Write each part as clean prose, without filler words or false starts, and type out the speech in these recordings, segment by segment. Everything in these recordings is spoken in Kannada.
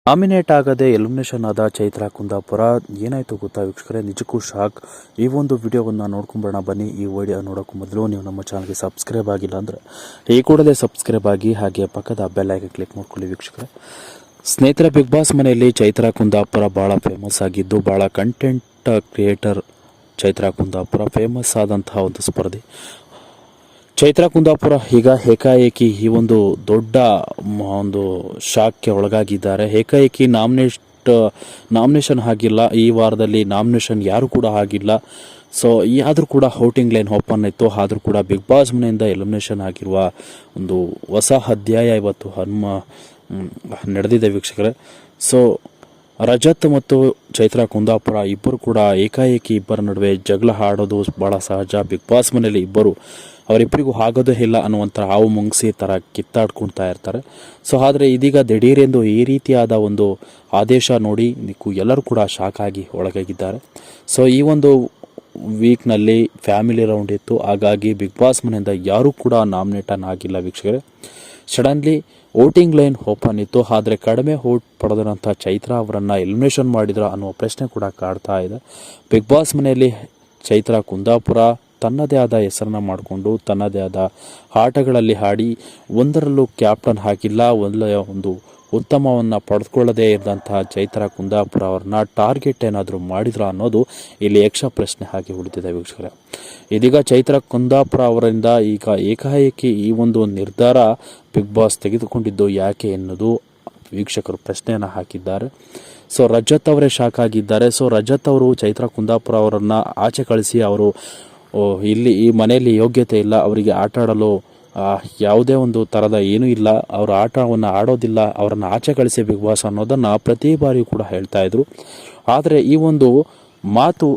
ನಾಮಿನೇಟ್ ಆಗದೆ ಎಲಿಮಿನೇಷನ್ ಆದ ಚೈತ್ರಾ ಕುಂದಾಪುರ ಏನಾಯಿತು ಗೊತ್ತಾ ವೀಕ್ಷಕರೇ, ನಿಜಕ್ಕೂ ಶಾಕ್. ಈ ಒಂದು ವಿಡಿಯೋವನ್ನು ನೋಡ್ಕೊಂಬರೋಣ ಬನ್ನಿ. ಈ ವಿಡಿಯೋ ನೋಡೋಕ್ಕೂ ಮೊದಲು ನೀವು ನಮ್ಮ ಚಾನಲ್ಗೆ ಸಬ್ಸ್ಕ್ರೈಬ್ ಆಗಿಲ್ಲ ಅಂದರೆ ಈ ಕೂಡಲೇ ಸಬ್ಸ್ಕ್ರೈಬ್ ಆಗಿ, ಹಾಗೆ ಪಕ್ಕದ ಬೆಲ್ ಐಕಾನ್ ಕ್ಲಿಕ್ ಮಾಡ್ಕೊಳ್ಳಿ ವೀಕ್ಷಕರೇ. ಸ್ನೇಹಿತರೆ, ಬಿಗ್ ಬಾಸ್ ಮನೆಯಲ್ಲಿ ಚೈತ್ರಾ ಕುಂದಾಪುರ ಭಾಳ ಫೇಮಸ್ ಆಗಿದ್ದು, ಭಾಳ content creator Chaitra Kundapura famous ಆದಂತಹ ಒಂದು ಸ್ಪರ್ಧೆ. ಚೈತ್ರಾ ಕುಂದಾಪುರ ಈಗ ಏಕಾಏಕಿ ಈ ಒಂದು ದೊಡ್ಡ ಒಂದು ಶಾಕ್ಗೆ ಒಳಗಾಗಿದ್ದಾರೆ. ಏಕಾಏಕಿ ನಾಮಿನೇಷನ್ ಆಗಿಲ್ಲ. ಈ ವಾರದಲ್ಲಿ ನಾಮಿನೇಷನ್ ಯಾರು ಕೂಡ ಆಗಿಲ್ಲ. ಸೊ ಆದರೂ ಕೂಡ ಔಟಿಂಗ್ ಲೈನ್ ಓಪನ್ ಇತ್ತು. ಆದರೂ ಕೂಡ ಬಿಗ್ ಬಾಸ್ ಮನೆಯಿಂದ ಎಲಿಮಿನೇಷನ್ ಆಗಿರುವ ಒಂದು ಹೊಸ ಅಧ್ಯಾಯ ಇವತ್ತು ನಡೆದಿದೆ ವೀಕ್ಷಕರೇ. ಸೊ ರಜತ್ ಮತ್ತು ಚೈತ್ರಾ ಕುಂದಾಪುರ ಇಬ್ಬರು ಕೂಡ ಏಕಾಏಕಿ ಇಬ್ಬರ ನಡುವೆ ಜಗಳ ಆಡೋದು ಭಾಳ ಸಹಜ. ಬಿಗ್ ಬಾಸ್ ಮನೆಯಲ್ಲಿ ಅವರಿಬ್ಬರಿಗೂ ಆಗೋದೇ ಇಲ್ಲ ಅನ್ನುವಂಥ ಹಾವು ಮುಂಗಿಸಿ ಥರ ಕಿತ್ತಾಡ್ಕೊಳ್ತಾ ಇರ್ತಾರೆ. ಸೊ ಆದರೆ ಇದೀಗ ದಿಢೀರೆಂದು ಈ ರೀತಿಯಾದ ಒಂದು ಆದೇಶ ನೋಡಿ ಎಲ್ಲರೂ ಕೂಡ ಶಾಕ್ ಆಗಿ ಒಳಗಾಗಿದ್ದಾರೆ. ಸೊ ಈ ಒಂದು ವೀಕ್ನಲ್ಲಿ ಫ್ಯಾಮಿಲಿ ರೌಂಡ್ ಇತ್ತು. ಹಾಗಾಗಿ ಬಿಗ್ ಬಾಸ್ ಮನೆಯಿಂದ ಯಾರೂ ಕೂಡ ನಾಮಿನೇಟನ್ ಆಗಿಲ್ಲ ವೀಕ್ಷಕರೇ. ಸಡನ್ಲಿ ವೋಟಿಂಗ್ ಲೈನ್ ಓಪನ್ ಇತ್ತು. ಆದರೆ ಕಡಿಮೆ ವೋಟ್ ಪಡೆದಂಥ ಚೈತ್ರಾ ಅವರನ್ನು ಎಲಿಮಿನೇಷನ್ ಮಾಡಿದ್ರ ಅನ್ನುವ ಪ್ರಶ್ನೆ ಕೂಡ ಕಾಡ್ತಾ ಇದೆ. ಬಿಗ್ ಬಾಸ್ ಮನೆಯಲ್ಲಿ ಚೈತ್ರಾ ಕುಂದಾಪುರ ತನ್ನದೇ ಆದ ಹೆಸರನ್ನು ಮಾಡಿಕೊಂಡು ತನ್ನದೇ ಆದ ಆಟಗಳಲ್ಲಿ ಆಡಿ ಒಂದರಲ್ಲೂ ಕ್ಯಾಪ್ಟನ್ ಹಾಕಿಲ್ಲ. ಒಳ್ಳೆಯ ಒಂದು ಉತ್ತಮವನ್ನು ಪಡೆದುಕೊಳ್ಳದೇ ಇದ್ದಂತಹ ಚೈತ್ರಾ ಕುಂದಾಪುರ ಅವ್ರನ್ನ ಟಾರ್ಗೆಟ್ ಏನಾದರೂ ಮಾಡಿದ್ರ ಅನ್ನೋದು ಇಲ್ಲಿ ಯಕ್ಷ ಪ್ರಶ್ನೆ ಆಗಿ ಉಳಿದಿದೆ ವೀಕ್ಷಕರೇ. ಇದೀಗ ಚೈತ್ರಾ ಕುಂದಾಪುರ ಅವರಿಂದ ಈಗ ಏಕಾಏಕಿ ಈ ಒಂದು ನಿರ್ಧಾರ ಬಿಗ್ ಬಾಸ್ ತೆಗೆದುಕೊಂಡಿದ್ದು ಯಾಕೆ ಎನ್ನುವುದು ವೀಕ್ಷಕರು ಪ್ರಶ್ನೆಯನ್ನು ಹಾಕಿದ್ದಾರೆ. ಸೊ ರಜತ್ ಅವರೇ ಶಾಕ್ ಆಗಿದ್ದಾರೆ. ಸೊ ರಜತ್ ಅವರು ಚೈತ್ರಾ ಕುಂದಾಪುರ ಅವರನ್ನು ಆಚೆ ಕಳಿಸಿ ಅವರು ಇಲ್ಲಿ ಈ ಮನೆಯಲ್ಲಿ ಯೋಗ್ಯತೆ ಇಲ್ಲ, ಅವರಿಗೆ ಆಟ ಆಡಲು ಯಾವುದೇ ಒಂದು ಥರದ ಏನೂ ಇಲ್ಲ, ಅವರ ಆಟವನ್ನು ಆಡೋದಿಲ್ಲ, ಅವರನ್ನು ಆಚೆ ಕಳಿಸಿ ಬಿಗ್ ಬಾಸ್ ಅನ್ನೋದನ್ನು ಪ್ರತಿ ಬಾರಿಯೂ ಕೂಡ ಹೇಳ್ತಾ ಇದ್ರು. ಆದರೆ ಈ ಒಂದು ಮಾತು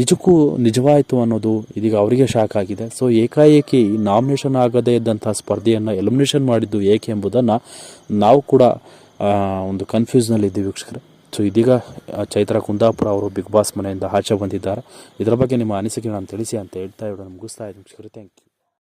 ನಿಜಕ್ಕೂ ನಿಜವಾಯಿತು ಅನ್ನೋದು ಇದೀಗ ಅವರಿಗೆ ಶಾಕ್ ಆಗಿದೆ. ಸೊ ಏಕಾಏಕಿ ನಾಮಿನೇಷನ್ ಆಗದೇ ಇದ್ದಂಥ ಸ್ಪರ್ಧೆಯನ್ನು ಎಲಿಮಿನೇಷನ್ ಮಾಡಿದ್ದು ಏಕೆ ಎಂಬುದನ್ನು ನಾವು ಕೂಡ ಒಂದು ಕನ್ಫ್ಯೂಸ್ನಲ್ಲಿದ್ದೀವಿ ವೀಕ್ಷಕರೇ. ಸೊ ಇದೀಗ ಚೈತ್ರಾ ಕುಂದಾಪುರ ಅವರು ಬಿಗ್ ಬಾಸ್ ಮನೆಯಿಂದ ಆಚೆ ಬಂದಿದ್ದಾರೆ. ಇದರ ಬಗ್ಗೆ ನಿಮ್ಮ ಅನಿಸಿಕೆಗಳನ್ನು ತಿಳಿಸಿ ಅಂತ ಹೇಳ್ತಾ ಮುಗಿಸ್ತಾ ಇದ್ದೀನಿ ವೀಕ್ಷಕರೇ. Thank you.